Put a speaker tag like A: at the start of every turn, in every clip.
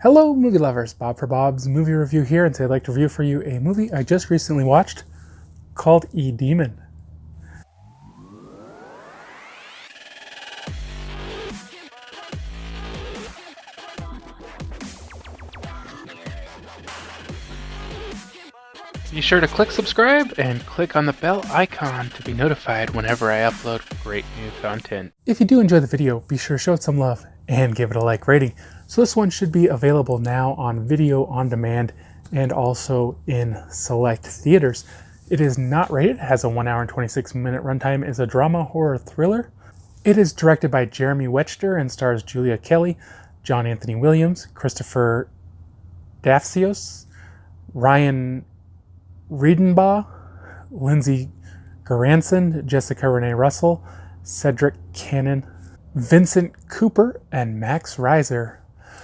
A: Hello movie lovers, Bob for Bob's Movie Review here, and today I'd like to review for you a movie I just recently watched called E-Demon. Be sure to click subscribe and click on the bell icon to be notified whenever I upload great new content. If you do enjoy the video, be sure to show it some love and give it a like rating. So this one should be available now on video on demand and also in select theaters. It is not rated, it has a 1 hour and 26 minute runtime, is a drama horror thriller. It is directed by Jeremy Wechter and stars Julia Kelly, John Anthony Wylliams, Christopher Daftsios, Ryan Redebaugh, Lindsay Goranson, Jessica Renee Russell, Cedric Cannon, Vincent Cooper, and Max Rhyser.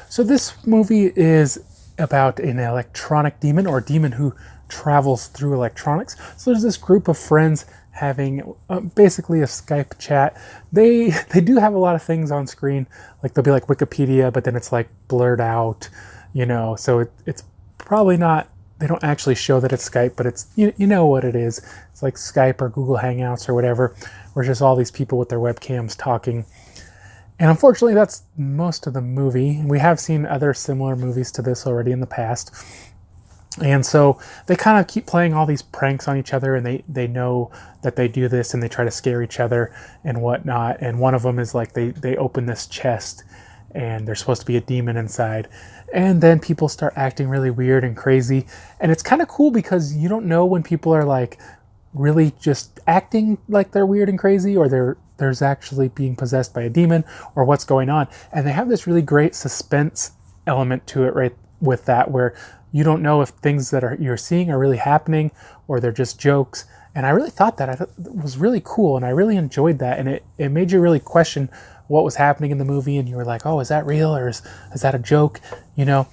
A: So this movie is about an electronic demon, or a demon who travels through electronics. So there's this group of friends having basically a Skype chat. They do have a lot of things on screen, like they'll be like Wikipedia, but then it's like blurred out, you know, so it's probably not, they don't actually show that it's Skype, but it's, you know what it is. It's like Skype or Google Hangouts or whatever, where it's just all these people with their webcams talking. And unfortunately, that's most of the movie. We have seen other similar movies to this already in the past. And so they kind of keep playing all these pranks on each other, and they know that they do this, and they try to scare each other and whatnot. And one of them is like they open this chest, and there's supposed to be a demon inside. And then people start acting really weird and crazy. And it's kind of cool because you don't know when people are like really just acting like they're weird and crazy, or there's actually being possessed by a demon, or what's going on. And they have this really great suspense element to it right with that, where you don't know if things that you're seeing are really happening or they're just jokes. And I really thought that. I thought it was really cool, and I really enjoyed that. And it made you really question what was happening in the movie, and you were like, oh, is that real, or is that a joke, you know?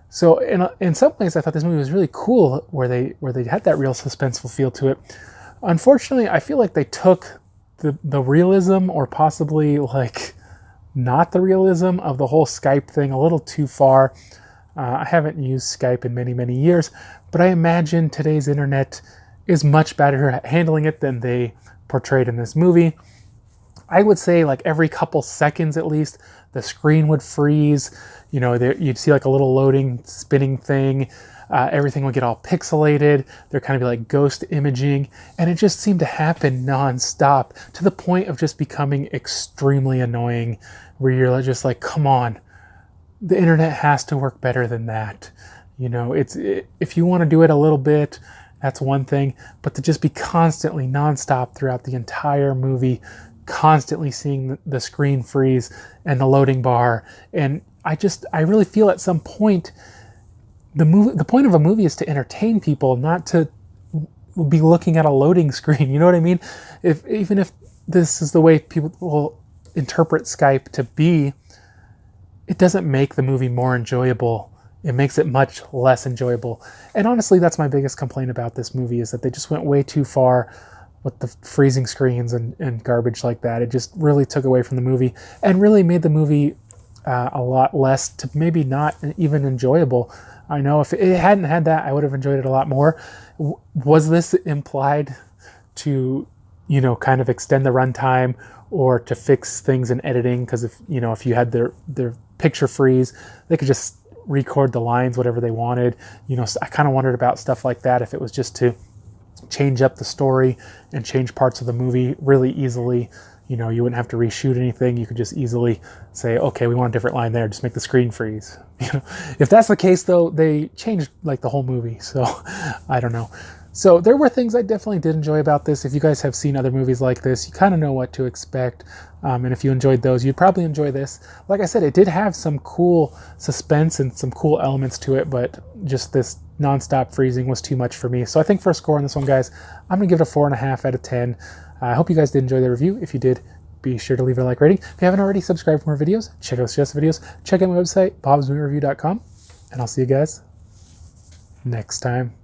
A: So in some ways, I thought this movie was really cool, where they had that real suspenseful feel to it. Unfortunately, I feel like they took the realism, or possibly like not the realism of the whole Skype thing, a little too far. I haven't used Skype in many, many years, but I imagine today's internet is much better at handling it than they portrayed in this movie. I would say like every couple seconds at least, the screen would freeze. You know, you'd see like a little loading, spinning thing. Everything would get all pixelated. There'd kind of be like ghost imaging. And it just seemed to happen nonstop, to the point of just becoming extremely annoying, where you're just like, come on, the internet has to work better than that. You know, if you want to do it a little bit, that's one thing. But to just be constantly nonstop throughout the entire movie, constantly seeing the screen freeze and the loading bar. And I really feel at some point, the point of a movie is to entertain people, not to be looking at a loading screen. You know what I mean? Even if this is the way people will interpret Skype to be, it doesn't make the movie more enjoyable. It makes it much less enjoyable. And honestly, that's my biggest complaint about this movie, is that they just went way too far with the freezing screens and garbage like that. It just really took away from the movie, and really made the movie a lot less, to maybe not even enjoyable. I know if it hadn't had that, I would have enjoyed it a lot more. Was this implied to, you know, kind of extend the runtime, or to fix things in editing? Because if you had their picture freeze, they could just record the lines whatever they wanted. You know, so I kind of wondered about stuff like that, if it was just to change up the story and change parts of the movie really easily. You know, you wouldn't have to reshoot anything. You could just easily say, okay, we want a different line there, just make the screen freeze. You know, if that's the case though, they changed like the whole movie. So I don't know. So there were things I definitely did enjoy about this. If you guys have seen other movies like this, you kind of know what to expect. And if you enjoyed those, you'd probably enjoy this. Like I said, it did have some cool suspense and some cool elements to it, but just this nonstop freezing was too much for me. So I think for a score on this one, guys, I'm going to give it a 4.5 out of 10. I hope you guys did enjoy the review. If you did, be sure to leave a like rating. If you haven't already, subscribe for more videos. Check out suggested videos. Check out my website, BobsMovieReview.com. And I'll see you guys next time.